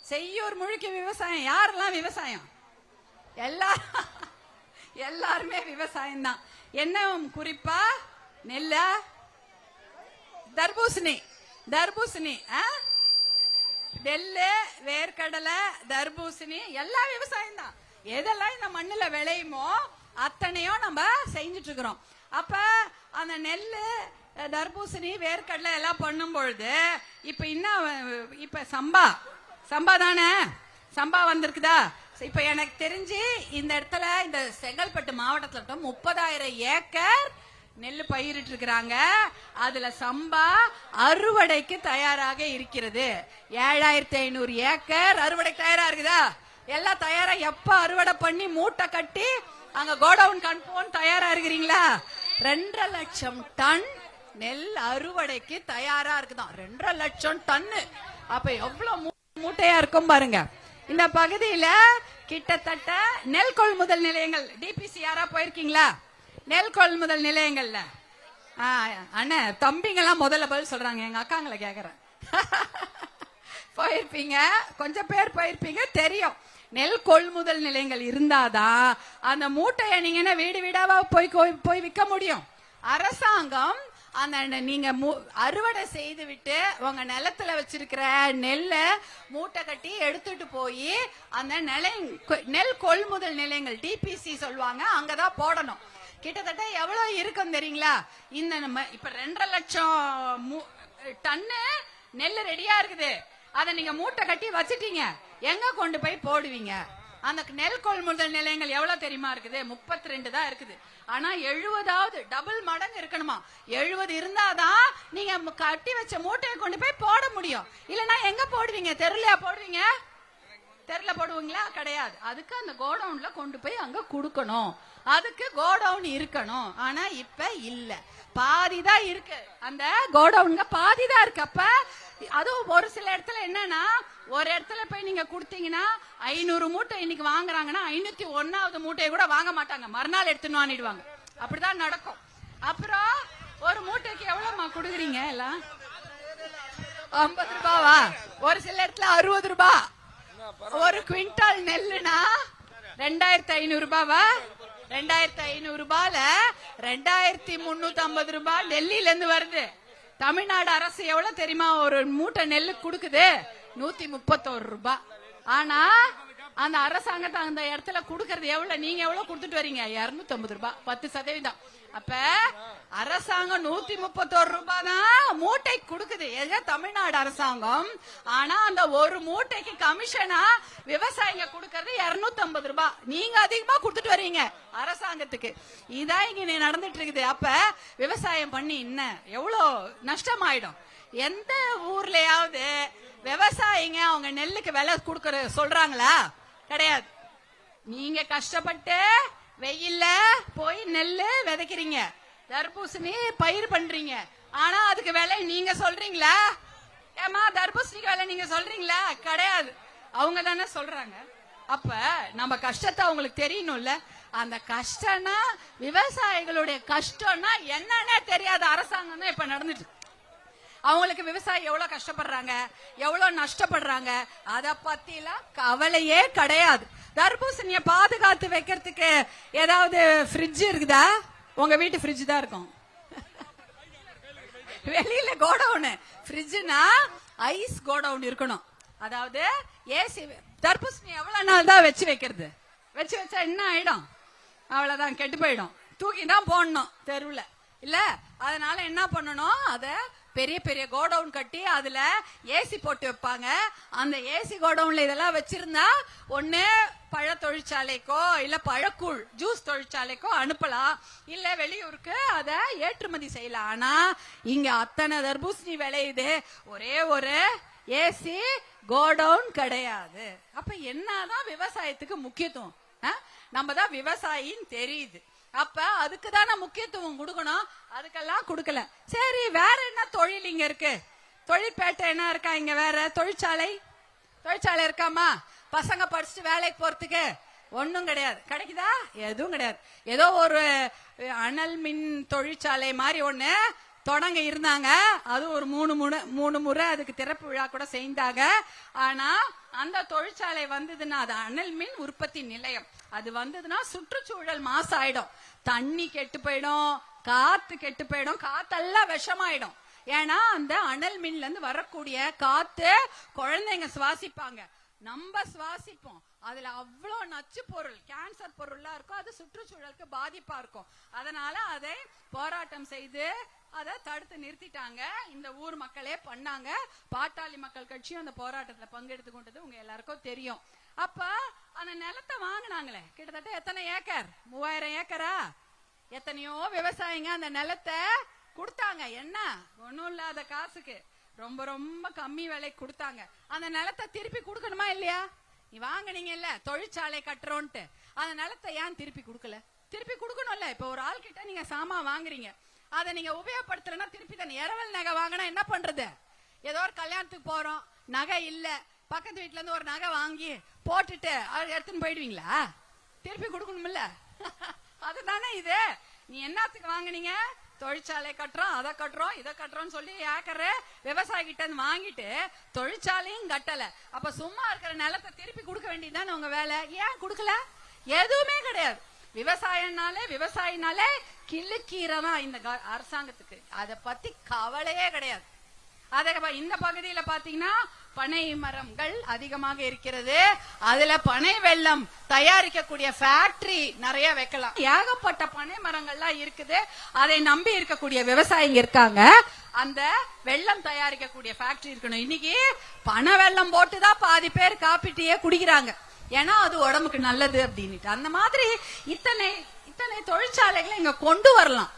செய்யூர் முழுக்க விவசாயம். யாரெல்லாம் விவசாயம்? எல்லாருமே விவசாயம் தான். என்ன குறிப்பா? நெல்ல, தர்பூசணி, நெல்லு, வேர்க்கடலை, தர்பூசணி எல்லாம் விவசாயம் தான். எதெல்லாம் இந்த மண்ணுல விளையுமோ அத்தனையும் நம்ம செஞ்சுட்டு இருக்கிறோம். அப்ப அந்த நெல்லு, தர்பூசணி, வேர்க்கடலை எல்லாம் பண்ணும் பொழுது இப்ப சம்பா தானே, சம்பா வந்திருக்குதா? இப்ப எனக்கு தெரிஞ்சு இந்த இடத்துல இந்த செங்கல்பட்டு மாவட்டத்துல 30,000 ஏக்கர் நெல் பயிரிட்டு இருக்கிறாங்க. அதுல சம்பா அறுவடைக்கு தயாராக இருக்கிறது. 7,500 ஏக்கர் அறுவடை தயாரா இருக்குதா? எல்லாம் தயாரா. எப்ப அறுவடை பண்ணி மூட்டை கட்டி அங்க கோடவுன் கண்போன் தயாரா இருக்கிறீங்களா? 2.5 லட்சம் டன் நெல் அறுவடைக்கு தயாரா இருக்குதான். 2.5 லட்சம் டன்னு. அப்ப எவ்வளவு மூட்டையா இருக்கும் பாருங்க. இந்த பகுதியில கிட்டத்தட்ட நெல் கொள்முதல் நிலையங்கள், டிபிசி யாரா போயிருக்கீங்களா? நெல் கொள்முதல் நிலையங்கள்ல அண்ணன் தம்பிங்கெல்லாம் முதல்ல பதில் சொல்றாங்க. எங்க அக்காங்களை கேக்குறேன். போயிருப்பீங்க, கொஞ்சம் பேர் போயிருப்பீங்க, தெரியும். நெல் கொள்முதல் நிலையங்கள் இருந்தாதான் அந்த மூட்டையை நீங்க வீடு வீடாவா போய் விற்க முடியும். அரசாங்கம் அந்த நீங்க அறுவடை செய்து விட்டு உங்க நிலத்துல வச்சிருக்கிற நெல்ல மூட்டை கட்டி எடுத்துட்டு போய் அந்த நெல் கொள்முதல் நிலையங்கள், டிபிசி சொல்லுவாங்க, அங்கதான் போடணும். கிட்டத்தட்ட எவ்வளவு இருக்கும் தெரியுங்களா? இந்த நம்ம இப்ப 2.5 லட்சம் டன்னு நெல் ரெடியா இருக்குது. அதை நீங்க மூட்டை கட்டி வச்சிட்டீங்க, எங்க கொண்டு போய் போடுவீங்க? அந்த நெல் கொள்முதல் நிலையங்கள் எவ்வளவு தெரியுமா இருக்குது? 32 தான் இருக்குது. ஆனா 70வது டபுள் மடங்கு இருக்கணுமா? 70 இருந்தாதான் நீங்க கட்டி வச்ச மூட்டையை கொண்டு போய் போட முடியும். இல்லன்னா எங்க போடுவீங்க? தெருலையா போடுவீங்க? தெருல போடுவீங்களா? கிடையாது. அதுக்கு அந்த கோடவுன்ல கொண்டு போய் அங்க குடுக்கணும். அதுக்கு கோடவுன் இருக்கணும். ஆனா இப்ப இல்ல, பாதிதான் இருக்கு. அந்த கோடவுன்க பாதிதான் இருக்கு. அப்ப அதுவும் ஒரு சில இடத்துல என்னன்னா, ஒரு இடத்துல போய் நீங்க கொடுத்தீங்கன்னா 500 மூட்டை இன்னைக்கு வாங்குறாங்கன்னா 501வது மூட்டையை கூட வாங்க மாட்டாங்க, மறுநாள் எடுத்துன்னு வாங்கிடுவாங்க. அப்படிதான் நடக்கும். அப்புறம் ஒரு மூட்டைக்கு எவ்வளவுமா கொடுக்குறீங்க? எல்லாம் 50 ரூபாவா? ஒரு சில இடத்துல 60 ரூபாய். ஒரு குவிண்டால் நெல்லுனா 2,500 ரூபாவா? 2,500 ரூபாயில 2,350 ரூபாய் டெல்லியில இருந்து வருது. தமிழ்நாடு அரசு எவ்வளவு தெரியுமா ஒரு மூட்டை நெல்லு கொடுக்குது? 131 ரூபாய். ஆனா அந்த அரசாங்கத்தை அந்த இடத்துல குடுக்கறது எவ்வளவு? நீங்க எவ்வளவு கொடுத்துட்டு வரீங்க? 250 ரூபாய், 10%. அப்ப அரசாங்கம் 131 ரூபாய் தான் மூட்டை கொடுக்குது, தமிழ்நாடு அரசாங்கம். ஆனா அந்த ஒரு மூட்டைக்கு கமிஷனா விவசாயிங்க கொடுக்கறது 250 ரூபாய். நீங்க அதிகமா கொடுத்துட்டு வரீங்க அரசாங்கத்துக்கு. இதான் இங்க நடந்துட்டு இருக்குது. அப்ப விவசாயம் பண்ணி இன்னும் எவ்வளவு நஷ்டம் ஆயிடும். எந்த ஊர்லயாவது விவசாயிங்க அவங்க நெல்லுக்கு விலை கொடுக்கற சொல்றாங்களா? கிடையாது. நீங்க கஷ்டப்பட்டு வெயில்ல போய் நெல்லு விதைக்கிறீங்க, தர்பூசணி பயிர் பண்றீங்க. ஆனா அதுக்கு விலை நீங்க சொல்றீங்களா? ஏமா தர்பூசணிக்கு விலை நீங்க சொல்றீங்களா? கிடையாது, அவங்க தானே சொல்றாங்க. அப்ப நம்ம கஷ்டத்தை அவங்களுக்கு தெரியணும்ல. அந்த கஷ்டம்னா, விவசாயிகளுடைய கஷ்டம்னா என்னன்னே தெரியாத அரசாங்கம் தான் இப்ப நடந்துட்டு. அவங்களுக்கு விவசாயி எவ்வளவு கஷ்டப்படுறாங்க, எவ்வளவு நஷ்டப்படுறாங்க, அத பத்தி எல்லாம் கவலையே கிடையாது. தர்பூசணிய பாதுகாத்து வைக்கிறதுக்கு ஏதாவது ஃப்ரிட்ஜ் இருக்குதா? உங்க வீட்டு ஃப்ரிட்ஜ் தான் இருக்கும். வெளியில கோடவுன். ஃப்ரிட்ஜ்னா ஐஸ் கோடவுன் இருக்கணும். அதாவது ஏசி. தர்பூசணி எவ்வளவு நாள் தான் வச்சு வைக்கிறது? வச்சு வச்சா என்ன ஆயிடும்? அவ்வளவுதான், கெட்டு போயிடும். தூக்கி தான் போடணும் தெருவுல இல்ல. அதனால என்ன பண்ணணும்? அத பெரிய பெரிய கோடவுன் கட்டி அதுல ஏசி போட்டு வைப்பாங்க. அந்த ஏசி கோடவுன்ல இதெல்லாம் வச்சிருந்தா ஒண்ணு பழ தொழிற்சாலைக்கோ இல்ல பழக்கூழ் ஜூஸ் தொழிற்சாலைக்கோ அனுப்பலாம், இல்ல வெளியூருக்கு அத ஏற்றுமதி செய்யலாம். ஆனா இங்க அத்தனை தர்பூசணி விளையுது, ஒரே ஒரு ஏசி கோடவுன் கிடையாது. அப்ப என்னதான் விவசாயத்துக்கு முக்கியத்துவம்? நம்ம தான் விவசாயின்னு தெரியுது. அப்ப அதுக்கு தானே முக்கியத்துவம் கொடுக்கணும். அதுக்கெல்லாம் கொடுக்கல. சரி, வேற என்ன தொழில் இங்க இருக்கு? தொழிற்பேட்டை என்ன இருக்கா இங்க? வேற தொழிற்சாலை இருக்காமா? பசங்க படிச்சுட்டு வேலைக்கு போறதுக்கு ஒன்னும் கிடையாது. கிடைக்குதா? எதுவும் கிடையாது. ஏதோ ஒரு அனல் மின் தொழிற்சாலை மாதிரி ஒண்ணு தொடங்க இருந்தாங்க. அது ஒரு 3 முறை அதுக்கு திறப்பு விழா கூட செய்தாங்க. ஆனா அந்த தொழிற்சாலை வந்ததுன்னா அது அனல் மின் உற்பத்தி நிலையம். அது வந்ததுன்னா சுற்றுச்சூழல் மாசாயிடும், தண்ணி கெட்டு போயிடும், காத்து கெட்டு போயிடும், காத்தெல்லாம் விஷமாயிடும். ஏன்னா அந்த அனல் மின்ல இருந்து வரக்கூடிய காத்து குழந்தைங்க சுவாசிப்பாங்க, நம்ம சுவாசிப்போம். அதுல அவ்வளவு நச்சு பொருள், கேன்சர் பொருள்லாம் இருக்கும். அது சுற்றுச்சூழலுக்கு பாதிப்பா இருக்கும். அதனால அதை போராட்டம் செய்து அதை தடுத்து நிறுத்திட்டாங்க. இந்த ஊர் மக்களே பண்ணாங்க. பாட்டாளி மக்கள் கட்சியும் அந்த போராட்டத்துல பங்கெடுத்து கொண்டது உங்க எல்லாருக்கும் தெரியும். அப்ப அந்த நிலத்தை வாங்கினாங்களே, கிட்டத்தட்ட எத்தனை ஏக்கர், 3000 ஏக்கரா, எத்தனையோ விவசாயிங்க அந்த நிலத்தை கொடுத்தாங்க. என்ன, ஒண்ணும் இல்லாத காசுக்கு, ரொம்ப ரொம்ப கம்மி விலை கொடுத்தாங்க. அந்த நிலத்தை திருப்பி கொடுக்கணுமா இல்லையா? நீ வாங்கினீங்க இல்ல தொழிற்சாலை கட்டுறோன்ட்டு, அந்த நிலத்தை ஏன் திருப்பி கொடுக்கல? திருப்பி கொடுக்கணும்ல. இப்ப ஒரு ஆள் கிட்ட நீங்க சாமான் வாங்குறீங்க, அதை நீங்க உபயோகப்படுத்தலன்னா திருப்பி தானே. இரவல் நகை வாங்கினா என்ன பண்றது? ஏதோ ஒரு கல்யாணத்துக்கு போறோம், நகை இல்ல, பக்கத்து வீட்டுல இருந்து ஒரு நகை வாங்கி போட்டுட்டு எடுத்துன்னு போயிடுவீங்களா? திருப்பி கொடுக்கணும்ல. அதுதானே இது. நீ என்னத்துக்கு வாங்கினீங்க? தொழிற்சாலை கட்டுறோம், அதை கட்டுறோம், இதை கட்டுறோம் சொல்லி ஏக்கர் விவசாயி கிட்ட இருந்து வாங்கிட்டு தொழிற்சாலையும் கட்டல. அப்ப சும்மா இருக்கிற நிலத்தை திருப்பி கொடுக்க வேண்டியதுதானே உங்க வேலை. ஏன் கொடுக்கல? எதுவுமே கிடையாது. விவசாயினாலே கிள்ளுக்கீரைதான் இந்த அரசாங்கத்துக்கு. அதை பத்தி கவலையே கிடையாது. அதே இந்த பகுதியில பாத்தீங்கன்னா பனை மரங்கள் அதிகமாக இருக்கிறது. அதுல பனை வெல்லம் தயாரிக்கக்கூடிய ஃபேக்டரி நிறைய வைக்கலாம். ஏகப்பட்ட பனை மரங்கள்லாம் இருக்குது. அதை நம்பி இருக்கக்கூடிய விவசாயிங்க இருக்காங்க. அந்த வெல்லம் தயாரிக்கக்கூடிய ஃபேக்டரி இருக்கணும். இன்னைக்கு பனை வெல்லம் போட்டுதான் பாதி பேர் காப்பி டீயே குடிக்கிறாங்க. ஏன்னா அது உடம்புக்கு நல்லது அப்படின்னுட்டு. அந்த மாதிரி இத்தனை தொழிற்சாலைகளை இங்க கொண்டு வரலாம்.